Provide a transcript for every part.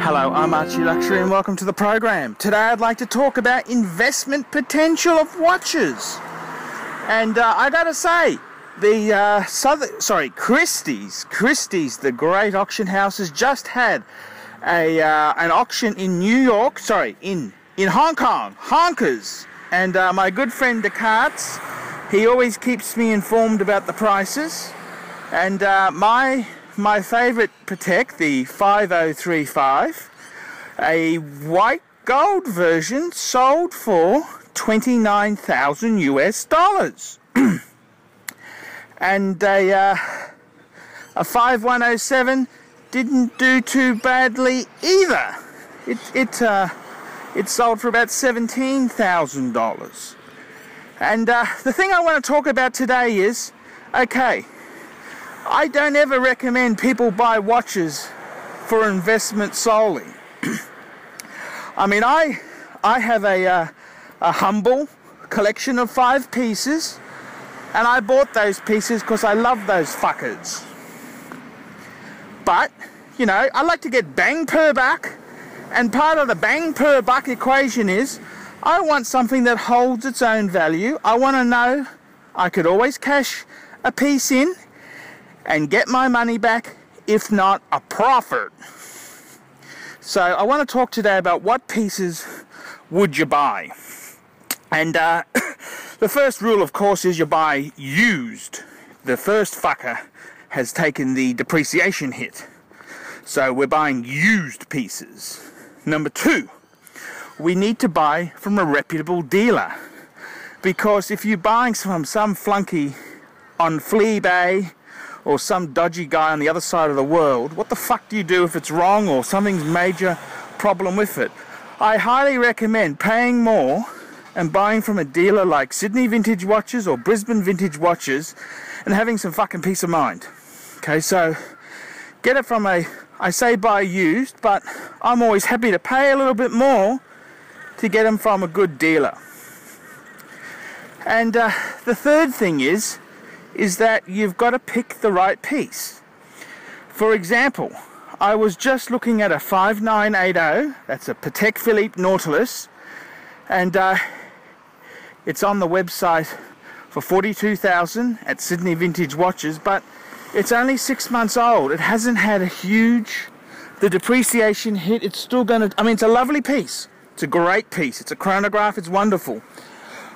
Hello, I'm Archie Luxury and welcome to the program. Today I'd like to talk about investment potential of watches. And I gotta say, the Christie's, the great auction house, has just had an auction in New York, in Hong Kong, Honkers. And my good friend Descartes, he always keeps me informed about the prices. And my favorite Patek, the 5035, a white gold version, sold for $29,000 US. And a 5107 didn't do too badly either. It sold for about $17,000. And the thing I want to talk about today is, okay, I don't ever recommend people buy watches for investment solely. I mean, I have a humble collection of 5 pieces, and I bought those pieces because I love those fuckers. But, you know, I like to get bang per buck, and part of the bang per buck equation is I want something that holds its own value. I want to know I could always cash a piece in and get my money back, if not a profit. So I want to talk today about what pieces would you buy. And the first rule, of course, is you buy used. The first fucker has taken the depreciation hit. So we're buying used pieces. Number 2, we need to buy from a reputable dealer. Because if you're buying from some flunky on Fleabay, or some dodgy guy on the other side of the world, what the fuck do you do if it's wrong or something's major problem with it? I highly recommend paying more and buying from a dealer like Sydney Vintage Watches or Brisbane Vintage Watches and having some fucking peace of mind. Okay, so get it from I say buy used, but I'm always happy to pay a little bit more to get them from a good dealer. And the third thing is that you've got to pick the right piece. For example, I was just looking at a 5980, that's a Patek Philippe Nautilus, and it's on the website for $42,000 at Sydney Vintage Watches, but it's only 6 months old. It hasn't had the depreciation hit. It's still gonna, I mean, it's a lovely piece. It's a great piece. It's a chronograph, it's wonderful.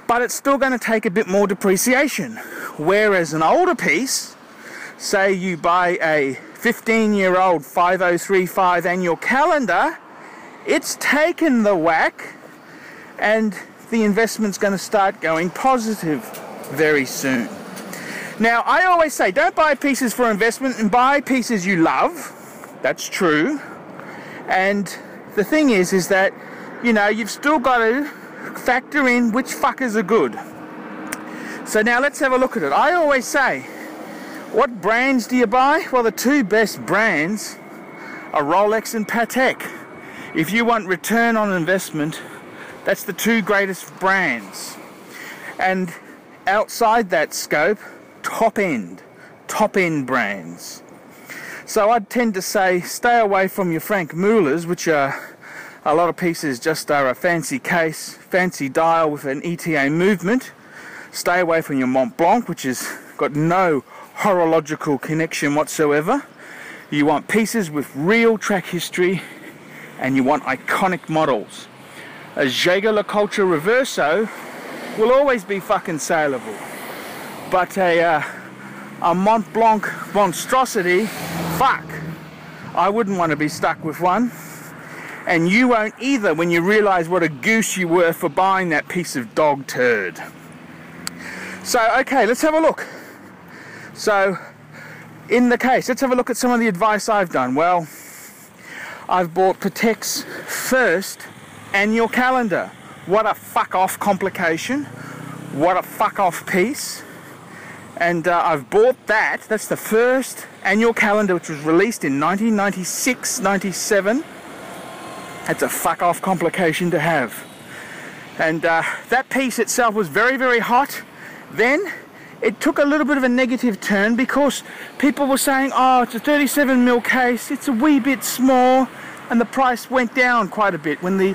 But it's still going to take a bit more depreciation. Whereas an older piece, say you buy a 15-year-old 5035 annual calendar, it's taken the whack and the investment's going to start going positive very soon. Now, I always say, don't buy pieces for investment and buy pieces you love. That's true. And the thing is that, you know, you've still got to factor in which fuckers are good. So now let's have a look at it. I always say, what brands do you buy? Well, the 2 best brands are Rolex and Patek. If you want return on investment, that's the 2 greatest brands. And outside that scope, top end brands. So I'd tend to say stay away from your Frank Mullers, which are a lot of pieces just are a fancy case, fancy dial with an ETA movement. Stay away from your Mont Blanc, which has got no horological connection whatsoever. You want pieces with real track history, and you want iconic models. A Jaeger LeCoultre Reverso will always be fucking saleable. But a Mont Blanc monstrosity, fuck. I wouldn't want to be stuck with one. And you won't either when you realise what a goose you were for buying that piece of dog turd. So, okay, let's have a look. So, in the case, let's have a look at some of the advice I've done. Well, I've bought Patek's first annual calendar. What a fuck-off complication. What a fuck-off piece. And I've bought that. That's the first annual calendar, which was released in 1996-97. That's a fuck-off complication to have. And that piece itself was very, very hot. Then it took a little bit of a negative turn because people were saying, oh, it's a 37mm case, it's a wee bit small, and the price went down quite a bit when the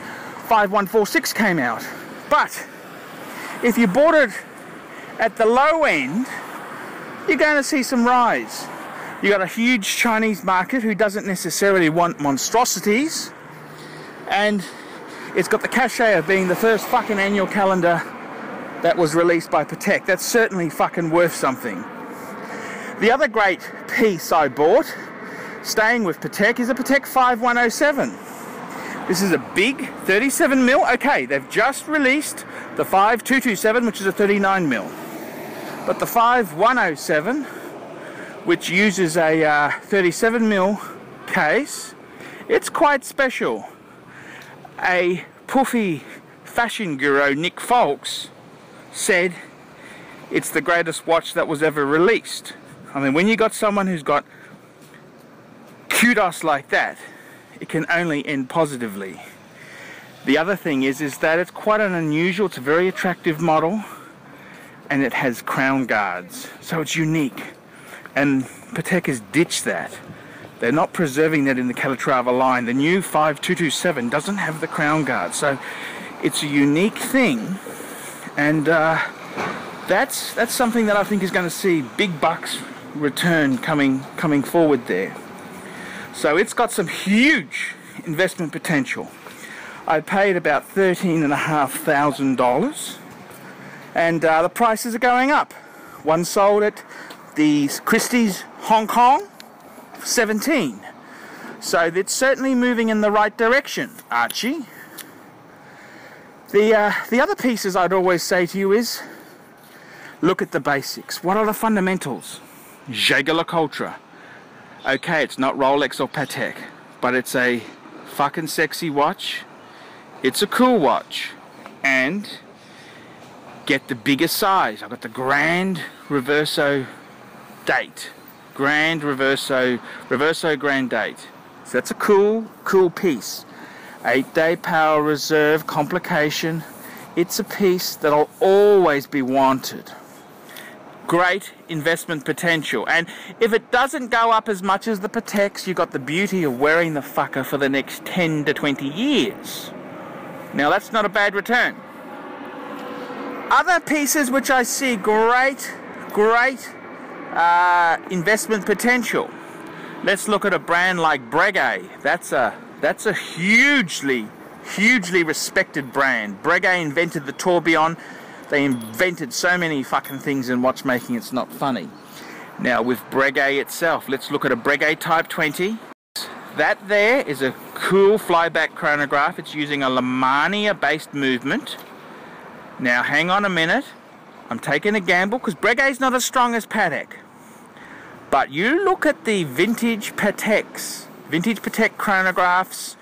5146 came out. But if you bought it at the low end, you're going to see some rise. You got a huge Chinese market who doesn't necessarily want monstrosities, and it's got the cachet of being the first fucking annual calendar that was released by Patek. That's certainly fucking worth something. The other great piece I bought, staying with Patek, is a Patek 5107. This is a big 37mm. Okay, they've just released the 5227, which is a 39mm. But the 5107, which uses a 37mm case, it's quite special. A puffy fashion guru, Nick Folks, said it's the greatest watch that was ever released. I mean, when you got someone who's got kudos like that, it can only end positively. The other thing is that it's quite an unusual, it's a very attractive model, and it has crown guards, so it's unique. And Patek has ditched that. They're not preserving that in the Calatrava line. The new 5227 doesn't have the crown guard, so it's a unique thing, and that's something that I think is going to see big bucks return coming forward there. So it's got some huge investment potential. I paid about $13,500, and the prices are going up. One sold at the Christie's Hong Kong, 17. So it's certainly moving in the right direction, Archie. The other pieces I'd always say to you is, look at the basics. What are the fundamentals? Jaeger-LeCoultre. Okay, it's not Rolex or Patek, but it's a fucking sexy watch. It's a cool watch. And get the bigger size. I've got the Grand Reverso date. Grand Reverso Grand date. So that's a cool piece. 8-day power reserve, complication. It's a piece that'll always be wanted. Great investment potential, and if it doesn't go up as much as the Pateks, you've got the beauty of wearing the fucker for the next 10 to 20 years. Now that's not a bad return. Other pieces which I see great investment potential. Let's look at a brand like Breguet. That's a hugely respected brand. Breguet invented the tourbillon. They invented so many fucking things in watchmaking, it's not funny. Now with Breguet itself, let's look at a Breguet Type 20. That there is a cool flyback chronograph. It's using a Lemania based movement. Now hang on a minute. I'm taking a gamble because Breguet's not as strong as Patek. But you look at the vintage Pateks, vintage Patek chronographs,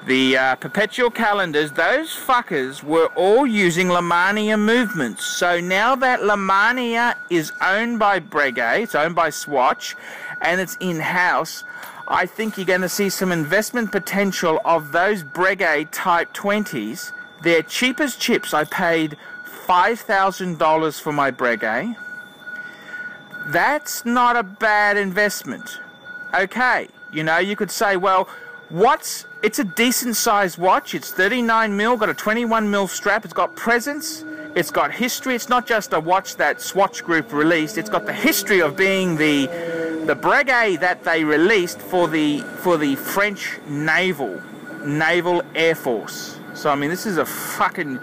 the perpetual calendars, those fuckers were all using Lemania movements. So now that Lemania is owned by Breguet, it's owned by Swatch, and it's in-house, I think you're going to see some investment potential of those Breguet Type 20s. They're cheap as chips. I paid $5,000 for my Breguet. That's not a bad investment. Okay, you know, you could say, well, it's a decent sized watch. It's 39mm, got a 21mm strap. It's got presence. It's got history. It's not just a watch that Swatch Group released. It's got the history of being the Breguet that they released for the French Naval Air Force. So I mean, this is a fucking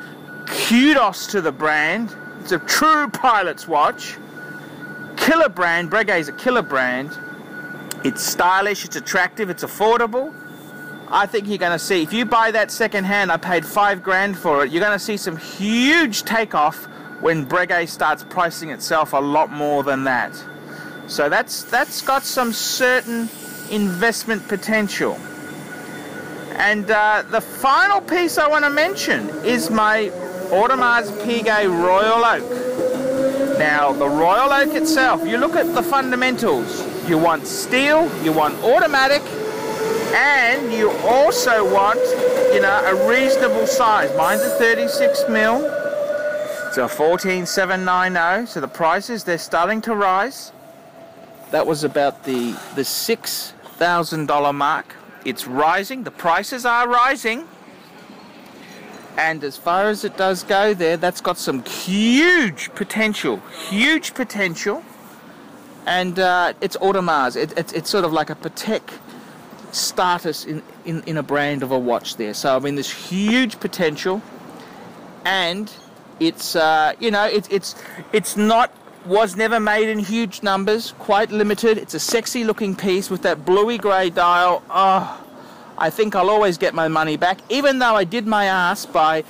kudos to the brand. It's a true pilot's watch. Killer brand. Breguet's a killer brand. It's stylish. It's attractive. It's affordable. I think you're going to see, if you buy that second hand, I paid $5,000 for it, you're going to see some huge takeoff when Breguet starts pricing itself a lot more than that. So that's got some certain investment potential. And the final piece I want to mention is my Audemars Piguet Royal Oak. Now, the Royal Oak itself, you look at the fundamentals. You want steel, you want automatic, and you also want, you know, a reasonable size. Mine's a 36mm. It's a 14790. So the prices, they're starting to rise. That was about the $6,000 mark It's rising. The prices are rising. And as far as it does go there, that's got some huge potential. Huge potential. And it's Audemars. It's sort of like a Patek status in a brand of a watch there. So I mean, there's huge potential. And it's was never made in huge numbers, quite limited. It's a sexy looking piece with that bluey grey dial. Oh, I think I'll always get my money back, even though I did my ass by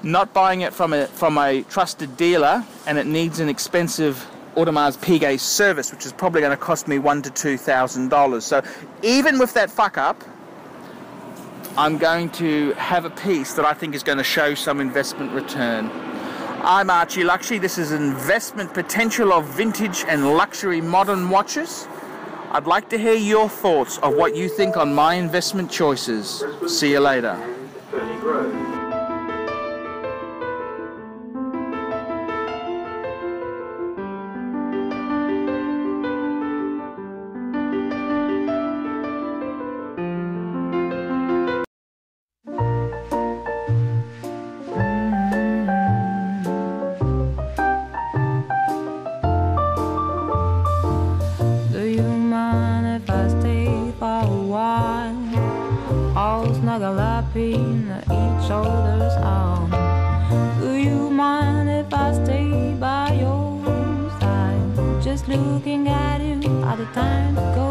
not buying it from a trusted dealer, and it needs an expensive Audemars Piguet service, which is probably going to cost me $1,000 to $2,000. So even with that fuck up, I'm going to have a piece that I think is going to show some investment return. I'm Archie Luxury. This is investment potential of vintage and luxury modern watches. I'd like to hear your thoughts of what you think on my investment choices. See you later. Snuggle up in each other's arms. Do you mind if I stay by your side? Just looking at you, all the time to go.